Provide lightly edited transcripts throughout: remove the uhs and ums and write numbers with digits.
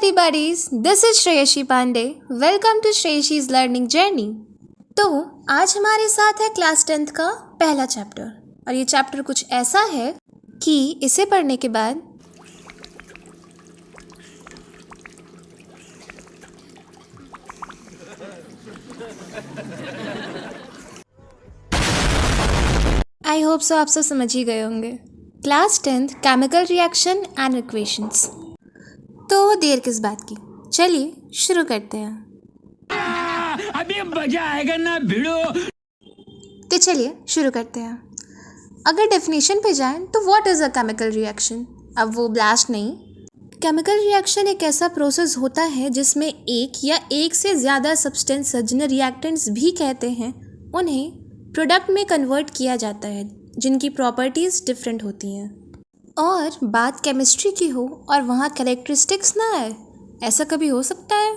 everybody, this is Shreyashi Pandey. Welcome to Shreyashi Learning Journey. तो आज हमारे साथ है क्लास 10th का पहला चैप्टर और ये चैप्टर कुछ ऐसा है कि इसे पढ़ने के बाद आई होप सो आप सब समझ ही गए होंगे। Class 10th chemical reaction and equations. तो देर किस बात की, चलिए शुरू करते हैं। अभी मजा आएगा ना भिड़ो। तो चलिए शुरू करते हैं। अगर डेफिनेशन पे जाएं तो what is a chemical reaction? अब वो ब्लास्ट नहीं। केमिकल रिएक्शन एक ऐसा प्रोसेस होता है जिसमें एक या एक से ज़्यादा सब्सटेंस जिन्हें रिएक्टेंट्स भी कहते हैं उन्हें प्रोडक्ट में कन्वर्ट किया जाता है जिनकी प्रॉपर्टीज़ डिफरेंट होती हैं। और बात केमिस्ट्री की हो और वहाँ कैरेक्टरिस्टिक्स ना आए, ऐसा कभी हो सकता है?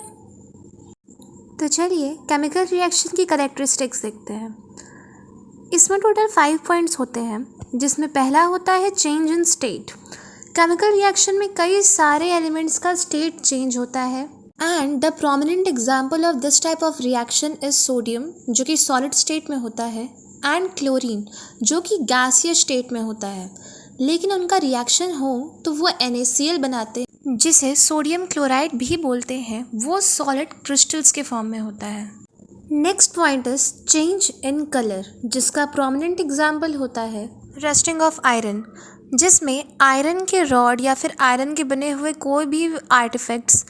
तो चलिए केमिकल रिएक्शन की कैरेक्टरिस्टिक्स देखते हैं। इसमें टोटल 5 पॉइंट्स होते हैं जिसमें पहला होता है change in state. Chemical reaction में कई सारे एलिमेंट्स का स्टेट चेंज होता है and the prominent example of this type of reaction is sodium जो कि सॉलिड स्टेट में होता है एंड क्लोरीन जो कि गैसियस स्टेट में होता है, लेकिन उनका रिएक्शन हो तो वो NaCl बनाते हैं जिसे सोडियम क्लोराइड भी बोलते हैं। वो सॉलिड क्रिस्टल्स के फॉर्म में होता है। Next point is change in colour जिसका प्रोमिनेंट एग्जाम्पल होता है रस्टिंग ऑफ आयरन, जिसमें आयरन के रॉड या फिर आयरन के बने हुए कोई भी आर्टिफैक्ट्स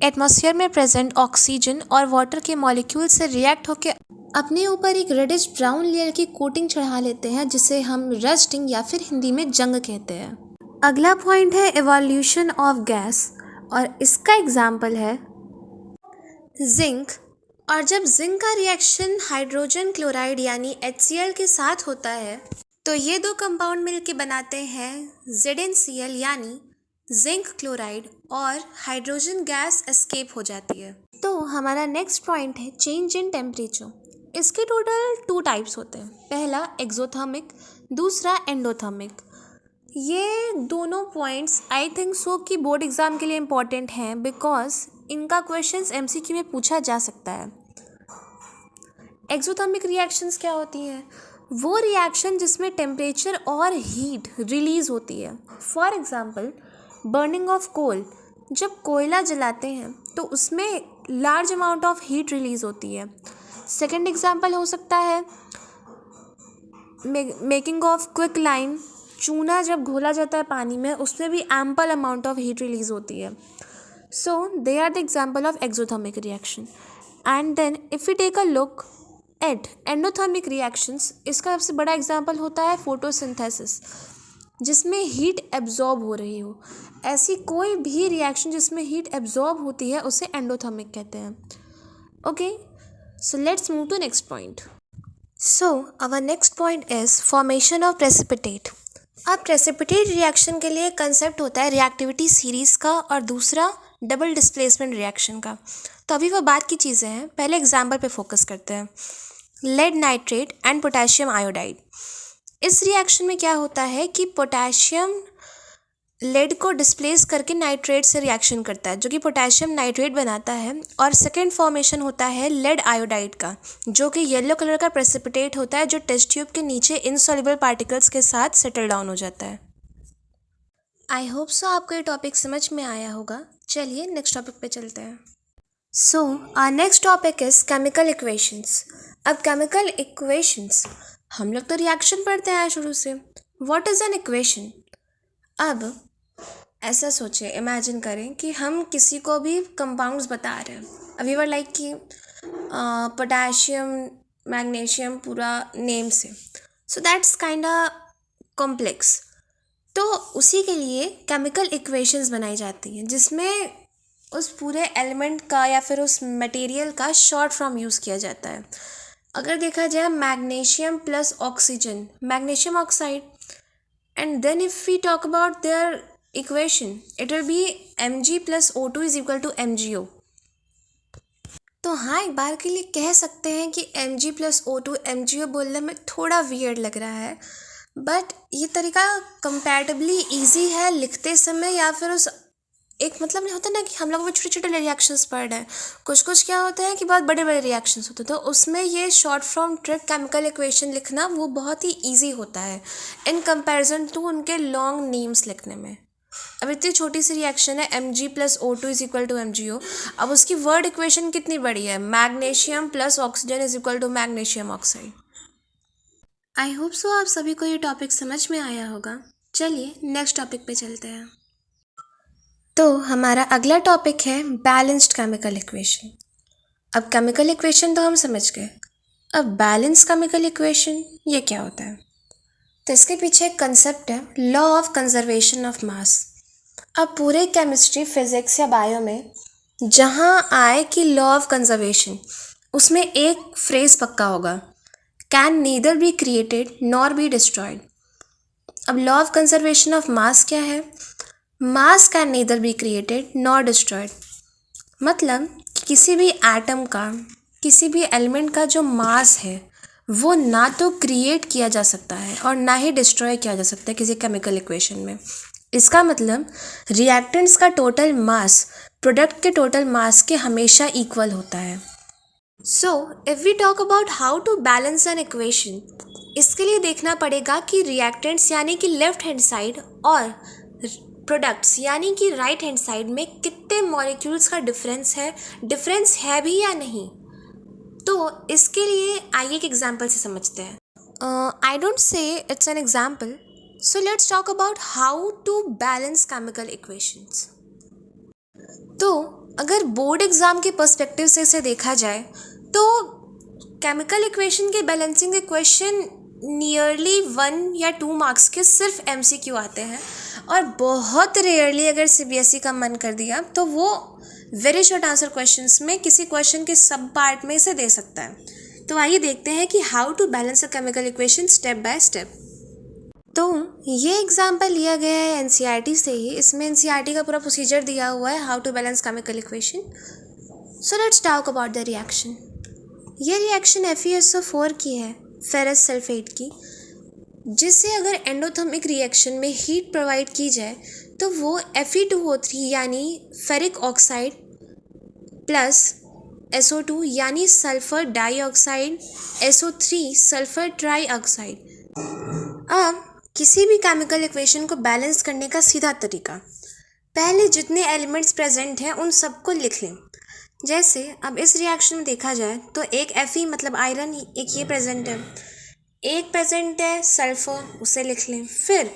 एटमॉस्फेयर में प्रेजेंट ऑक्सीजन और वाटर के मॉलिक्यूल से रिएक्ट होकर अपने ऊपर एक रेडिश ब्राउन लेयर की कोटिंग चढ़ा लेते हैं जिसे हम रस्टिंग या फिर हिंदी में जंग कहते हैं। अगला पॉइंट है इवोल्यूशन ऑफ गैस और इसका एग्जाम्पल है जिंक। और जब जिंक का रिएक्शन हाइड्रोजन क्लोराइड यानी HCl के साथ होता है तो ये दो कंपाउंड मिलके बनाते हैं ZnCl यानी जिंक क्लोराइड और हाइड्रोजन गैस एस्केप हो जाती है। तो हमारा नेक्स्ट पॉइंट है चेंज इन टेम्परेचर। इसके टोटल 2 टाइप्स होते हैं, पहला एक्सोथर्मिक, दूसरा एंडोथर्मिक। ये दोनों पॉइंट्स आई थिंक सो कि बोर्ड एग्ज़ाम के लिए इम्पॉर्टेंट हैं बिकॉज इनका क्वेश्चंस MCQ में पूछा जा सकता है। एक्सोथर्मिक रिएक्शंस क्या होती हैं? वो रिएक्शन जिसमें टेम्परेचर और हीट रिलीज़ होती है। For example burning of coal, जब कोयला जलाते हैं तो उसमें large amount of heat release होती है। सेकेंड एग्जाम्पल हो सकता है मेकिंग ऑफ क्विक लाइम, चूना जब घोला जाता है पानी में उसमें भी ample amount of heat release होती है। So they are the example of exothermic reaction. And then if you take a look at endothermic reactions, इसका सबसे बड़ा एग्जाम्पल होता है फोटोसिंथेसिस जिसमें हीट एब्जॉर्ब हो रही हो। ऐसी कोई भी रिएक्शन जिसमें हीट एब्जॉर्ब होती है उसे एंडोथर्मिक कहते हैं। Okay, so let's move to next point. So our next point is formation of precipitate. अब precipitate reaction के लिए कंसेप्ट होता है रिएक्टिविटी सीरीज का और दूसरा डबल डिस्प्लेसमेंट रिएक्शन का। तो अभी वो बात की चीज़ें हैं, पहले एग्जाम्पल पे फोकस करते हैं। Lead nitrate and potassium iodide. इस रिएक्शन में क्या होता है कि पोटेशियम लेड को डिस्प्लेस करके नाइट्रेट से रिएक्शन करता है जो कि पोटेशियम नाइट्रेट बनाता है। और सेकेंड फॉर्मेशन होता है लेड आयोडाइड का जो कि येलो कलर का प्रेसिपिटेट होता है जो टेस्ट ट्यूब के नीचे इनसॉल्युबल पार्टिकल्स के साथ सेटल डाउन हो जाता है। आई होप सो आपको ये टॉपिक समझ में आया होगा। चलिए नेक्स्ट टॉपिक पे चलते हैं। So our next topic is chemical equations. अब केमिकल इक्वेशंस, हम लोग तो रिएक्शन पढ़ते हैं शुरू से। What is an equation? अब ऐसा सोचें, इमेजिन करें कि हम किसी को भी कंपाउंड्स बता रहे हैं। अभी वर लाइक कि पोटेशियम मैग्नीशियम पूरा नेम से, सो दैट्स काइंडा कॉम्प्लेक्स। तो उसी के लिए केमिकल इक्वेशंस बनाई जाती हैं जिसमें उस पूरे एलिमेंट का या फिर उस मटेरियल का शॉर्ट फॉर्म यूज़ किया जाता है। अगर देखा जाए magnesium plus oxygen, magnesium oxide, and then if we talk about their equation it will be Mg plus O2 is equal to MgO। तो हाँ, एक बार के लिए कह सकते हैं कि Mg plus O2 MgO बोलने में थोड़ा वियर्ड लग रहा है, बट ये तरीका कंपैरेटिवली ईजी है लिखते समय या फिर उस एक मतलब नहीं होता ना कि हम लोग वो छोटे छोटे रिएक्शंस पढ़ रहे हैं, कुछ कुछ क्या होता है कि बहुत बड़े बड़े रिएक्शंस होते हैं, तो उसमें ये short form trick chemical equation लिखना वो बहुत ही ईजी होता है इन कंपैरिजन टू उनके लॉन्ग नेम्स लिखने में। अब इतनी छोटी सी रिएक्शन है Mg+O2 = MgO, अब उसकी वर्ड इक्वेशन कितनी बड़ी है, magnesium plus oxygen = magnesium oxide. आई होप सो आप सभी को ये टॉपिक समझ में आया होगा। चलिए नेक्स्ट टॉपिक पे चलते हैं। तो हमारा अगला टॉपिक है बैलेंस्ड केमिकल इक्वेशन। अब केमिकल इक्वेशन तो हम समझ गए, अब बैलेंस केमिकल इक्वेशन ये क्या होता है? तो इसके पीछे एक कंसेप्ट है लॉ ऑफ कंजर्वेशन ऑफ मास। अब पूरे केमिस्ट्री फिजिक्स या बायो में जहाँ आए कि लॉ ऑफ कंजर्वेशन, उसमें एक फ्रेज पक्का होगा, can neither be created nor be destroyed. अब law of conservation of mass क्या है? Mass can neither be created nor destroyed, मतलब कि किसी भी एटम का, किसी भी एलिमेंट का जो मास है वो ना तो क्रिएट किया जा सकता है और ना ही डिस्ट्रॉय किया जा सकता है किसी केमिकल इक्वेशन में। इसका मतलब रिएक्टेंट्स का टोटल मास प्रोडक्ट के टोटल मास के हमेशा इक्वल होता है। So if we talk about how to balance an equation, इसके लिए देखना पड़ेगा कि रिएक्टेंट्स यानी कि लेफ्ट हैंड साइड और प्रोडक्ट्स यानी कि राइट हैंड साइड में कितने मॉलिक्यूल्स का डिफरेंस है भी या नहीं। तो इसके लिए आइए एक एग्जांपल से समझते हैं। I don't say it's an example, so let's talk about how to balance chemical equations. तो अगर बोर्ड एग्ज़ाम के पर्सपेक्टिव से इसे देखा जाए तो केमिकल इक्वेशन के बैलेंसिंग इक्वेशन नियरली 1 या 2 मार्क्स के सिर्फ MCQ आते हैं, और बहुत रेयरली अगर CBSE का मन कर दिया तो वो वेरी शॉर्ट आंसर क्वेश्चंस में किसी क्वेश्चन के सब पार्ट में इसे दे सकता है। तो आइए देखते हैं कि how to balance a chemical equation step by step. तो ये एग्जाम्पल लिया गया है NCERT से ही, इसमें NCERT का पूरा प्रोसीजर दिया हुआ है how to balance chemical equation. So let's talk about the reaction. ये रिएक्शन FeSO4 की है, फेरस सल्फेट की, जिससे अगर एंडोथर्मिक रिएक्शन में हीट प्रोवाइड की जाए तो वो Fe2O3 यानी फेरिक ऑक्साइड प्लस SO2 यानी sulphur dioxide SO3 sulphur trioxide. अब किसी भी केमिकल इक्वेशन को बैलेंस करने का सीधा तरीका, पहले जितने एलिमेंट्स प्रेजेंट हैं उन सबको लिख लें। जैसे अब इस रिएक्शन में देखा जाए तो एक Fe मतलब आयरन, एक ये प्रेजेंट है, एक प्रेजेंट है सल्फर, उसे लिख लें, फिर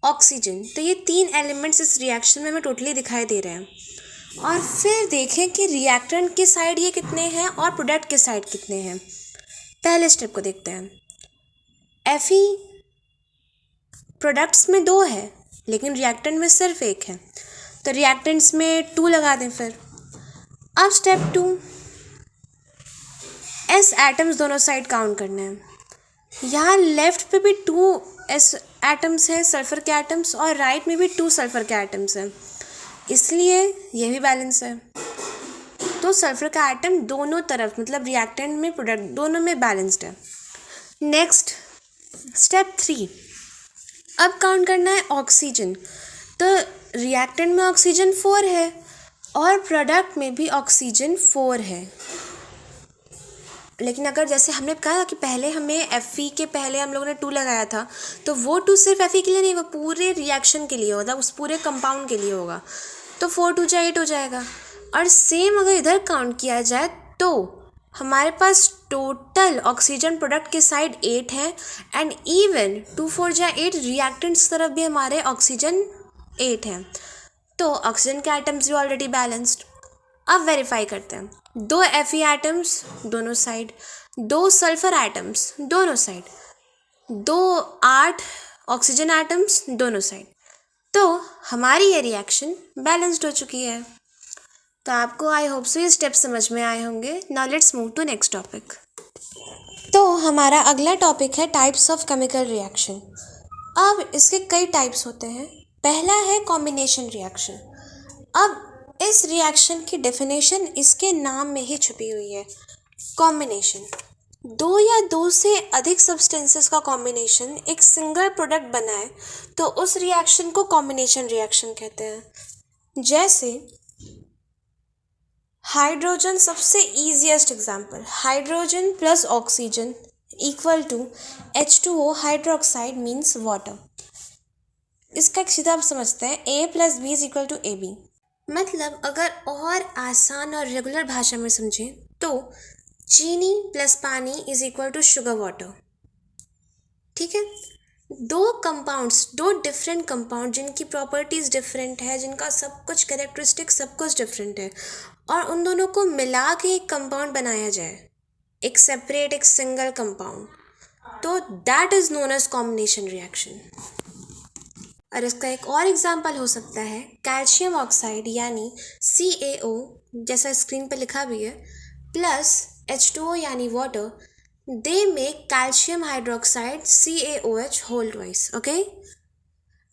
ऑक्सीजन। तो ये 3 एलिमेंट्स इस रिएक्शन में हमें टोटली दिखाई दे रहे हैं। और फिर देखें कि रिएक्टेंट के साइड ये कितने हैं और प्रोडक्ट के साइड कितने हैं। पहले स्टेप को देखते हैं। Fe प्रोडक्ट्स में 2 है लेकिन रिएक्टेंट में सिर्फ 1 है, तो रिएक्टेंट्स में 2 लगा दें। फिर अब स्टेप 2, S एटम्स दोनों साइड काउंट करने हैं। यहाँ लेफ्ट पे भी 2 S एटम्स हैं सल्फर के एटम्स, और राइट में भी 2 सल्फर के एटम्स हैं, इसलिए ये भी बैलेंस है। तो सल्फर का एटम दोनों तरफ मतलब रिएक्टेंट में प्रोडक्ट दोनों में बैलेंस्ड है। नेक्स्ट स्टेप 3, अब काउंट करना है ऑक्सीजन। तो रिएक्टेंट में ऑक्सीजन 4 है और प्रोडक्ट में भी ऑक्सीजन 4 है। लेकिन अगर जैसे हमने कहा कि पहले हमें Fe के पहले हम लोगों ने 2 लगाया था, तो वो 2 सिर्फ Fe के लिए नहीं, वो पूरे रिएक्शन के लिए होगा, उस पूरे कंपाउंड के लिए होगा। तो 4 2 8 हो जाएगा। और सेम अगर इधर काउंट किया जाए तो हमारे पास टोटल ऑक्सीजन प्रोडक्ट के साइड 8 है, एंड इवन 2 4 8 रिएक्टेंट्स तरफ भी हमारे ऑक्सीजन 8 है। तो ऑक्सीजन के एटम्स भी ऑलरेडी बैलेंस्ड। अब वेरीफाई करते हैं, 2 Fe एटम्स दोनों साइड, 2 सल्फर एटम्स दोनों साइड, 2 8 ऑक्सीजन एटम्स दोनों साइड। तो हमारी ये रिएक्शन बैलेंस्ड हो चुकी है। तो आपको आई होप सो ये स्टेप समझ में आए होंगे। Now let's move to next topic. तो हमारा अगला टॉपिक है टाइप्स ऑफ केमिकल रिएक्शन। अब इसके कई टाइप्स होते हैं। पहला है कॉम्बिनेशन रिएक्शन। अब इस रिएक्शन की डेफिनेशन इसके नाम में ही छुपी हुई है, कॉम्बिनेशन। 2 या 2 से अधिक सब्सटेंसेस का कॉम्बिनेशन एक सिंगल प्रोडक्ट बनाए तो उस रिएक्शन को कॉम्बिनेशन रिएक्शन कहते हैं। जैसे हाइड्रोजन सबसे easiest example, hydrogen plus oxygen equal to H2O hydroxide means water. इसका एक सीधा आप समझते हैं, A+B is equal to AB। मतलब अगर और आसान और रेगुलर भाषा में समझें तो चीनी प्लस पानी is equal to sugar water. ठीक है, दो डिफरेंट कंपाउंड जिनकी प्रॉपर्टीज़ डिफरेंट है, जिनका सब कुछ कैरेक्टरिस्टिक सब कुछ डिफरेंट है, और उन दोनों को मिला के एक कंपाउंड बनाया जाए, एक सेपरेट एक सिंगल कंपाउंड, तो that is known as combination reaction. और इसका एक और एग्जांपल हो सकता है कैल्शियम ऑक्साइड यानी CaO, जैसा स्क्रीन पे लिखा भी है, प्लस H2O यानी water, they make calcium hydroxide CaOH whole twice. Okay,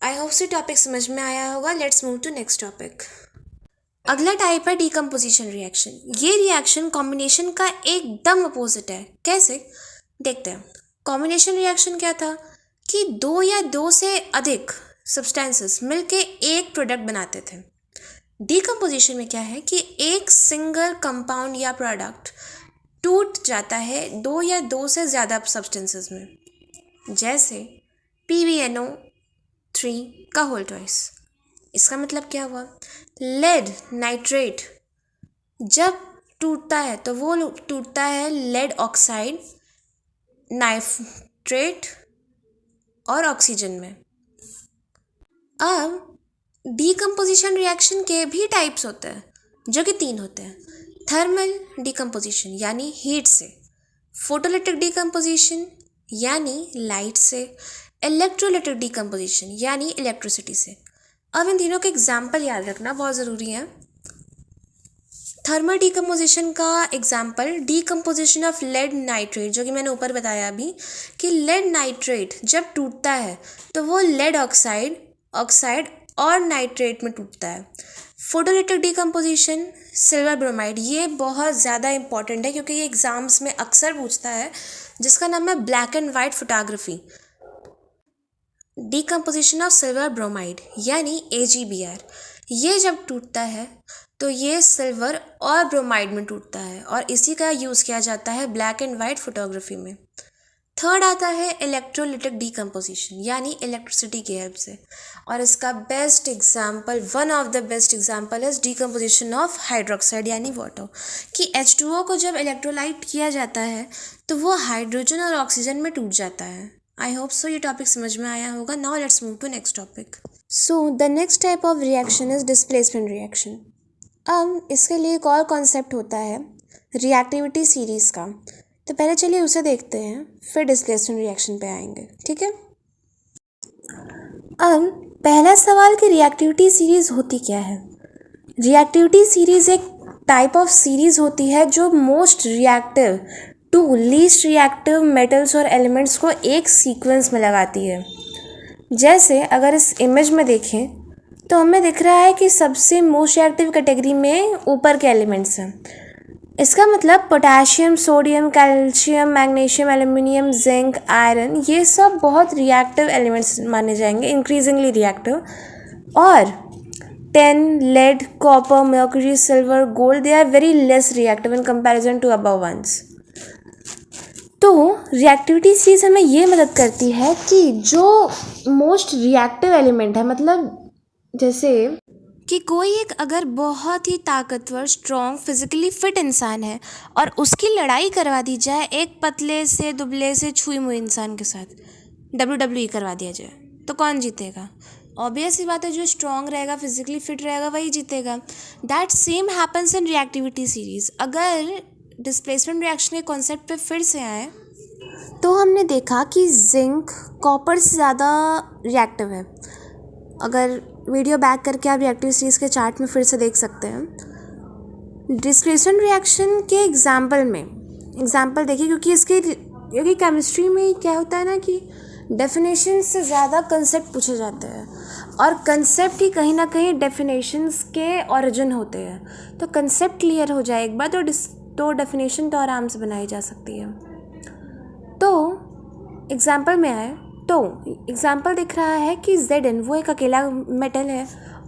I hope से टॉपिक समझ में आया होगा। Let's move to next topic. अगला टाइप है डीकम्पोजिशन रिएक्शन। ये रिएक्शन कॉम्बिनेशन का एकदम अपोजिट है। कैसे, देखते हैं। कॉम्बिनेशन रिएक्शन क्या था कि दो या दो से अधिक सब्सटेंसेस मिलके एक प्रोडक्ट बनाते थे। डीकम्पोजिशन में क्या है कि एक सिंगल कंपाउंड या प्रोडक्ट टूट जाता है दो या दो से ज़्यादा सब्सटेंसेस में, जैसे PbNO3 का होल ट्वाइस। इसका मतलब क्या हुआ, लेड नाइट्रेट जब टूटता है तो वो टूटता है लेड ऑक्साइड, नाइट्रेट और ऑक्सीजन में। अब डीकम्पोजिशन रिएक्शन के भी टाइप्स होते हैं, जो कि 3 होते हैं। थर्मल डीकम्पोजिशन यानी हीट से, फोटोलिटिक डीकम्पोजिशन यानी लाइट से, इलेक्ट्रोलिटिक डीकम्पोजिशन यानी इलेक्ट्रिसिटी से। अब इन तीनों के एग्जाम्पल याद रखना बहुत ज़रूरी है। थर्मल डीकम्पोजिशन का example decomposition of lead nitrate, जो कि मैंने ऊपर बताया अभी कि लेड नाइट्रेट जब टूटता है तो वो लेड ऑक्साइड और नाइट्रेट में टूटता है। फोटोलिटिक डीकम्पोजिशन सिल्वर ब्रोमाइड, ये बहुत ज़्यादा इंपॉर्टेंट है क्योंकि ये एग्ज़ाम्स में अक्सर पूछता है, जिसका नाम है black and white photography. Decomposition of silver bromide यानी AgBr, ये जब टूटता है तो ये सिल्वर और ब्रोमाइड में टूटता है और इसी का यूज़ किया जाता है ब्लैक एंड वाइट फोटोग्राफी में। थर्ड आता है इलेक्ट्रोलिटिक डीकम्पोजिशन यानी इलेक्ट्रिसिटी की हेल्प से, और इसका best example, one of the best example is decomposition of hydroxide यानी वाटर, कि H2O को जब इलेक्ट्रोलाइट किया जाता है तो वो हाइड्रोजन और ऑक्सीजन में टूट जाता है। आई होप सो ये टॉपिक समझ में आया होगा। Now let's move to next topic. So the next type of reaction is displacement reaction. अब इसके लिए एक और कॉन्सेप्ट होता है रिएक्टिविटी सीरीज़ का, तो पहले चलिए उसे देखते हैं, फिर डिस्प्लेसमेंट रिएक्शन पे आएंगे। ठीक है, अब पहला सवाल कि रिएक्टिविटी सीरीज़ होती क्या है। रिएक्टिविटी सीरीज़ एक टाइप ऑफ सीरीज़ होती है जो most reactive to least reactive metals और एलिमेंट्स को एक सीक्वेंस में लगाती है। जैसे अगर इस इमेज में देखें तो हमें दिख रहा है कि सबसे मोस्ट रिएक्टिव कैटेगरी में ऊपर के एलिमेंट्स हैं। इसका मतलब potassium, sodium, calcium, magnesium, aluminium, zinc, iron, ये सब बहुत रिएक्टिव एलिमेंट्स माने जाएंगे, इंक्रीजिंगली रिएक्टिव। और tin, lead, copper, mercury, silver, gold, they are very less reactive in comparison to above ones. तो रिएक्टिविटी सीरीज हमें ये मदद करती है कि जो मोस्ट रिएक्टिव एलिमेंट है, मतलब जैसे कि कोई एक अगर बहुत ही ताकतवर, स्ट्रॉन्ग, फिजिकली फिट इंसान है और उसकी लड़ाई करवा दी जाए एक पतले से, दुबले से, छुई मुई इंसान के साथ, WWE करवा दिया जाए, तो कौन जीतेगा? ऑब्वियस ही बात है, जो स्ट्रॉन्ग रहेगा, फिजिकली फिट रहेगा, वही जीतेगा। That same happens in reactivity series. अगर डिस्प्लेसमेंट रिएक्शन के कॉन्सेप्ट पे फिर से आए तो हमने देखा कि जिंक कॉपर से ज़्यादा रिएक्टिव है। अगर वीडियो बैक करके आप रिएक्टिव सीरीज के चार्ट में फिर से देख सकते हैं। डिस्प्लेसमेंट रिएक्शन के एग्जाम्पल देखिए, क्योंकि केमिस्ट्री में क्या होता है ना कि डेफिनेशन से ज़्यादा कंसेप्ट पूछे जाते हैं और कंसेप्ट ही कहीं ना कहीं डेफिनेशंस के ओरिजिन होते हैं। तो कंसेप्ट क्लियर हो जाए एक बार तो डेफिनेशन तो आराम से बनाई जा सकती है। तो एग्जाम्पल में आए तो एग्जाम्पल दिख रहा है कि Zn वो एक अकेला मेटल है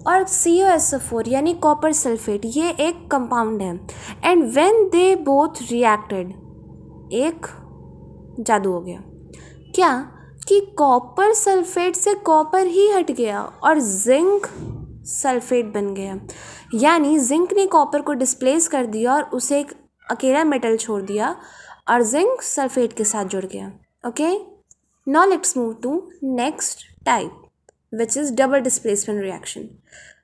और CuSO4 यानी कॉपर सल्फेट ये एक कंपाउंड है। And when they both reacted, एक जादू हो गया क्या कि कॉपर सल्फेट से कॉपर ही हट गया और जिंक सल्फेट बन गया। यानी जिंक ने कॉपर को डिस्प्लेस कर दिया और उसे एक अकेला मेटल छोड़ दिया और जिंक सल्फेट के साथ जुड़ गया। Okay, now let's move to next type which is double displacement reaction.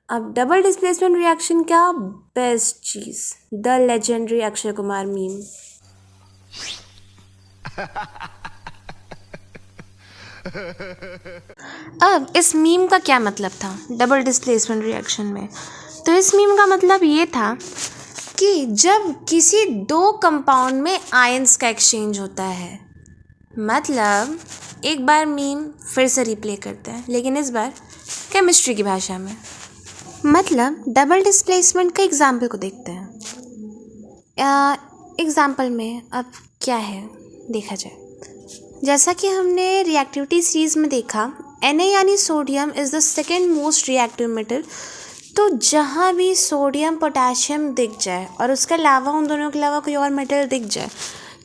अब डबल डिस्प्लेसमेंट रिएक्शन क्या बेस्ट चीज़, the legendary Akshay Kumar meme. अब इस मीम का क्या मतलब था डबल डिस्प्लेसमेंट रिएक्शन में? तो इस मीम का मतलब ये था कि जब किसी दो कंपाउंड में आयंस का एक्सचेंज होता है, मतलब एक बार मीम फिर से रिप्ले करते हैं लेकिन इस बार केमिस्ट्री की भाषा में। मतलब डबल डिस्प्लेसमेंट का एग्जाम्पल को देखते हैं। एग्जाम्पल में अब क्या है देखा जाए, जैसा कि हमने रिएक्टिविटी सीरीज़ में देखा, Na यानी sodium is the second most reactive metal. तो जहाँ भी सोडियम पोटेशियम दिख जाए और उसके अलावा उन दोनों के अलावा कोई और मेटल दिख जाए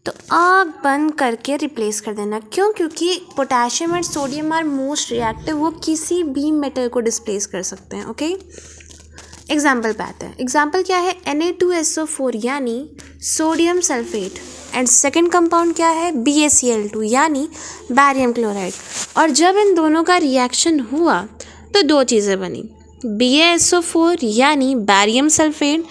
तो आँख बंद करके रिप्लेस कर देना। क्यों? क्योंकि पोटेशियम और सोडियम आर मोस्ट रिएक्टिव, वो किसी भी मेटल को डिस्प्लेस कर सकते हैं। ओके, एग्जाम्पल पे आते हैं। एग्जाम्पल क्या है? Na2SO4 यानी sodium sulphate and second compound क्या है? BaCl2 यानी बैरियम क्लोराइड। और जब इन दोनों का रिएक्शन हुआ तो दो चीज़ें बनी, BaSO4 यानी बैरियम सल्फेट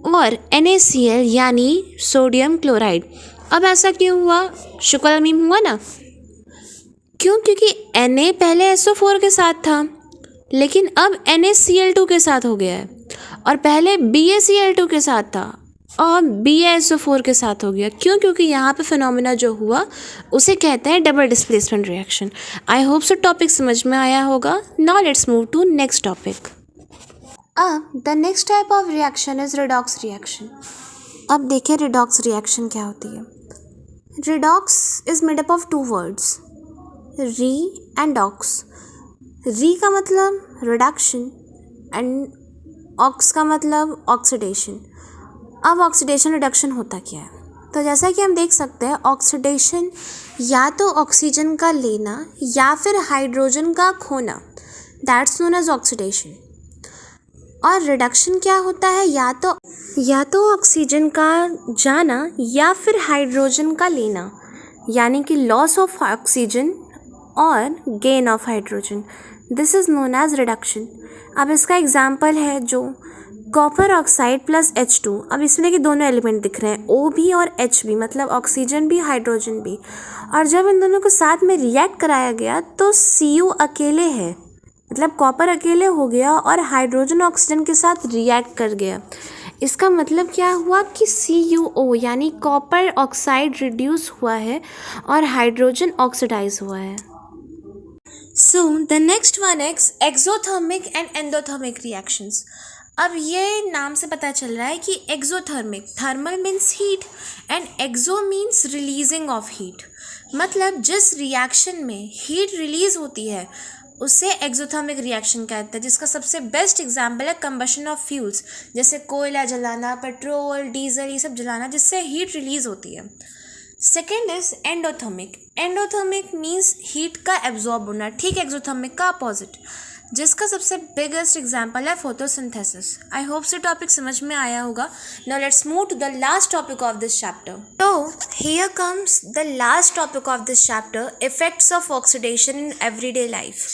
और NaCl यानी सोडियम क्लोराइड। अब ऐसा क्यों हुआ? शुक्ल मीम हुआ ना। क्यों? क्योंकि Na पहले SO4 के साथ था लेकिन अब NaCl2 के साथ हो गया है, और पहले BaCl2 के साथ था और BaSO4 के साथ हो गया। क्यों? क्योंकि यहाँ पे फिनोमेना जो हुआ उसे कहते हैं double displacement reaction. I hope so topic समझ में आया होगा। Now let's move to next topic. अब the next type of reaction is redox reaction. अब देखिए रिडॉक्स रिएक्शन क्या होती है। Redox is made up of two words, re and ox. Re का मतलब रिडक्शन एंड ऑक्स का मतलब ऑक्सीडेशन। अब ऑक्सीडेशन रिडक्शन होता क्या है? तो जैसा कि हम देख सकते हैं, ऑक्सीडेशन या तो ऑक्सीजन का लेना या फिर हाइड्रोजन का खोना, दैट्स नोन एज ऑक्सीडेशन। और रिडक्शन क्या होता है? या तो ऑक्सीजन का जाना या फिर हाइड्रोजन का लेना, यानी कि लॉस ऑफ ऑक्सीजन और gain of hydrogen, this is known as reduction. अब इसका एग्जाम्पल है जो कॉपर ऑक्साइड प्लस H2। अब इसमें कि दोनों एलिमेंट दिख रहे हैं, O भी और H भी, मतलब ऑक्सीजन भी हाइड्रोजन भी। और जब इन दोनों को साथ में रिएक्ट कराया गया तो Cu अकेले है, मतलब कॉपर अकेले हो गया और हाइड्रोजन ऑक्सीजन के साथ रिएक्ट कर गया। इसका मतलब क्या हुआ कि CuO यानी कॉपर ऑक्साइड रिड्यूस हुआ है और हाइड्रोजन ऑक्सीडाइज हुआ है। So the next one is exothermic and endothermic reactions. अब ये नाम से पता चल रहा है कि exothermic, thermal means heat and exo means releasing of heat. मतलब जिस रिएक्शन में हीट रिलीज होती है उसे एक्सोथर्मिक रिएक्शन कहते हैं, जिसका सबसे बेस्ट एग्जाम्पल है कंबशन ऑफ फ्यूल्स, जैसे कोयला जलाना, पेट्रोल, डीजल, ये सब जलाना जिससे हीट रिलीज होती है। Second is endothermic. Endothermic means heat का एब्जॉर्ब होना, ठीक एक्सोथर्मिक का अपोजिट, जिसका सबसे बिगेस्ट एग्जाम्पल है फोटोसिंथेसिस। आई होप से टॉपिक समझ में आया होगा। Now let's move to the last topic of this chapter. तो here comes the last topic of this chapter, effects of oxidation in everyday life.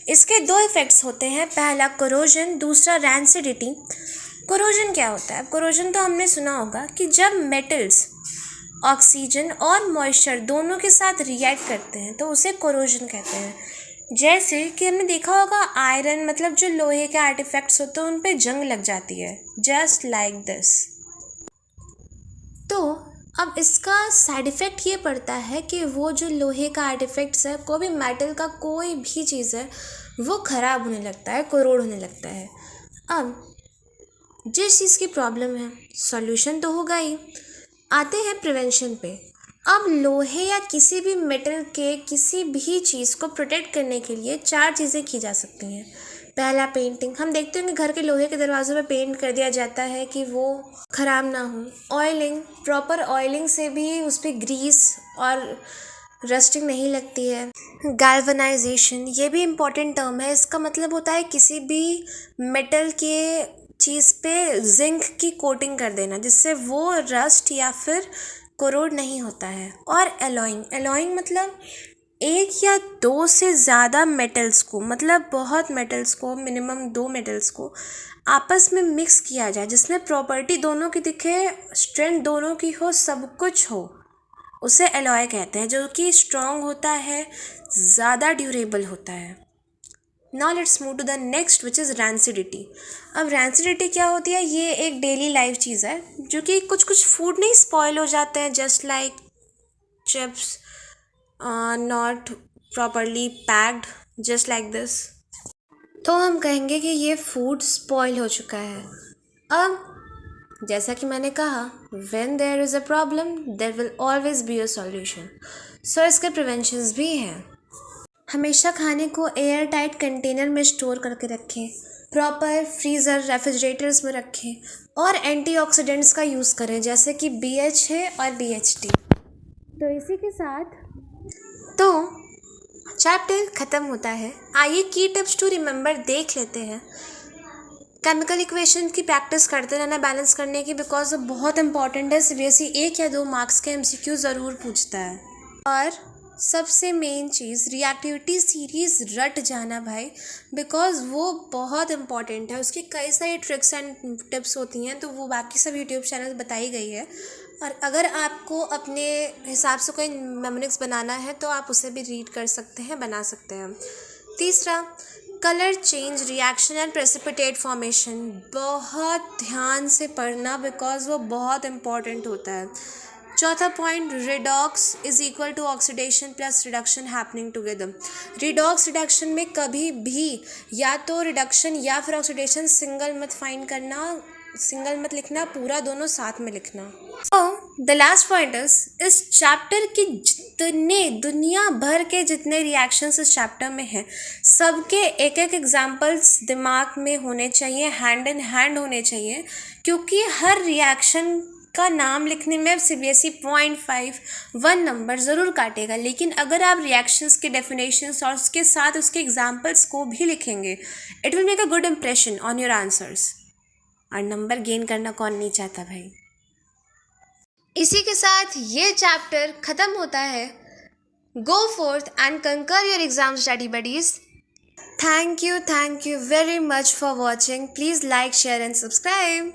इसके दो इफेक्ट्स होते हैं, पहला कोरोजन, दूसरा रैंसिडिटी। कोरोजन क्या होता है? कोरोजन तो हमने सुना होगा कि जब मेटल्स ऑक्सीजन और मॉइस्चर दोनों के साथ रिएक्ट करते हैं तो उसे कोरोजन कहते हैं। जैसे कि हमने देखा होगा आयरन, मतलब जो लोहे के आर्टिफैक्ट्स होते हैं उन पे जंग लग जाती है, जस्ट लाइक दिस। तो अब इसका साइड इफ़ेक्ट ये पड़ता है कि वो जो लोहे का आर्टिफैक्ट्स है, कोई भी मेटल का कोई भी चीज़ है, वो ख़राब होने लगता है, कोरोड होने लगता है। अब जिस चीज़ की प्रॉब्लम है, सॉल्यूशन तो होगा ही। आते हैं प्रिवेंशन पे। अब लोहे या किसी भी मेटल के किसी भी चीज़ को प्रोटेक्ट करने के लिए चार चीज़ें की जा सकती हैं। पहला पेंटिंग, हम देखते हैं कि घर के लोहे के दरवाज़ों पे पेंट कर दिया जाता है कि वो ख़राब ना हो। ऑयलिंग, प्रॉपर ऑयलिंग से भी उस पर ग्रीस और रस्टिंग नहीं लगती है। गैल्वनाइजेशन, ये भी इम्पॉर्टेंट टर्म है। इसका मतलब होता है किसी भी मेटल के चीज़ पे जिंक की कोटिंग कर देना जिससे वो रस्ट या फिर कोरोड नहीं होता है। और एलॉइंग, एलॉइंग मतलब एक या दो से ज़्यादा मेटल्स को, मतलब बहुत मेटल्स को, मिनिमम 2 मेटल्स को आपस में मिक्स किया जाए जिसमें प्रॉपर्टी दोनों की दिखे, स्ट्रेंथ दोनों की हो, सब कुछ हो, उसे एलॉय कहते हैं, जो कि स्ट्रॉन्ग होता है, ज़्यादा ड्यूरेबल होता है। Now let's move to the next which is rancidity. अब रैंसिडिटी क्या होती है? ये एक डेली लाइफ चीज़ है जो कि कुछ फूड नहीं स्पॉइल हो जाते हैं, just like chips not properly packed, just like this, तो हम कहेंगे कि ये फूड स्पॉइल हो चुका है। अब जैसा कि मैंने कहा, when there is a problem there will always be a solution. So इसके प्रिवेंशंस भी हैं। हमेशा खाने को एयर टाइट कंटेनर में स्टोर करके रखें, प्रॉपर फ्रीज़र रेफ्रिजरेटर्स में रखें और एंटीऑक्सीडेंट्स का यूज़ करें जैसे कि BHA और BHT। तो इसी के साथ तो चैप्टर ख़त्म होता है। आइए की टिप्स टू रिमेंबर देख लेते हैं। केमिकल इक्वेशन की प्रैक्टिस करते रहना बैलेंस करने की, बिकॉज वो बहुत इंपॉर्टेंट है। CBSE 1 या 2 मार्क्स के MCQ ज़रूर पूछता है। और सबसे मेन चीज़, रिएक्टिविटी सीरीज़ रट जाना भाई, बिकॉज वो बहुत इंपॉर्टेंट है। उसकी कई सारी ट्रिक्स एंड टिप्स होती हैं, तो वो बाकी सब यूट्यूब चैनल बताई गई है। और अगर आपको अपने हिसाब से कोई मेमोरिक्स बनाना है तो आप उसे भी रीड कर सकते हैं, बना सकते हैं। तीसरा, colour change reaction and precipitate formation, बहुत ध्यान से पढ़ना बिकॉज वो बहुत इंपॉर्टेंट होता है। चौथा point, redox is equal to oxidation plus reduction happening together. Redox reduction में कभी भी या तो रिडक्शन या फिर ऑक्सीडेशन सिंगल मत फाइंड करना, सिंगल मत लिखना, पूरा दोनों साथ में लिखना। द लास्ट पॉइंट इस चैप्टर के जितने दुनिया भर के जितने रिएक्शंस इस चैप्टर में हैं, सबके एक एक एग्जाम्पल्स दिमाग में होने चाहिए, हैंड इन हैंड होने चाहिए, क्योंकि हर रिएक्शन का नाम लिखने में CBSE 0.5 नंबर ज़रूर काटेगा। लेकिन अगर आप रिएक्शंस के डेफिनेशंस और उसके साथ उसके एग्जाम्पल्स को भी लिखेंगे, it will make a good impression on your answers. और नंबर गेन करना कौन नहीं चाहता भाई। इसी के साथ ये चैप्टर ख़त्म होता है। Go forth and conquer your exams study buddies. Thank you very much for watching. Please like, share and subscribe.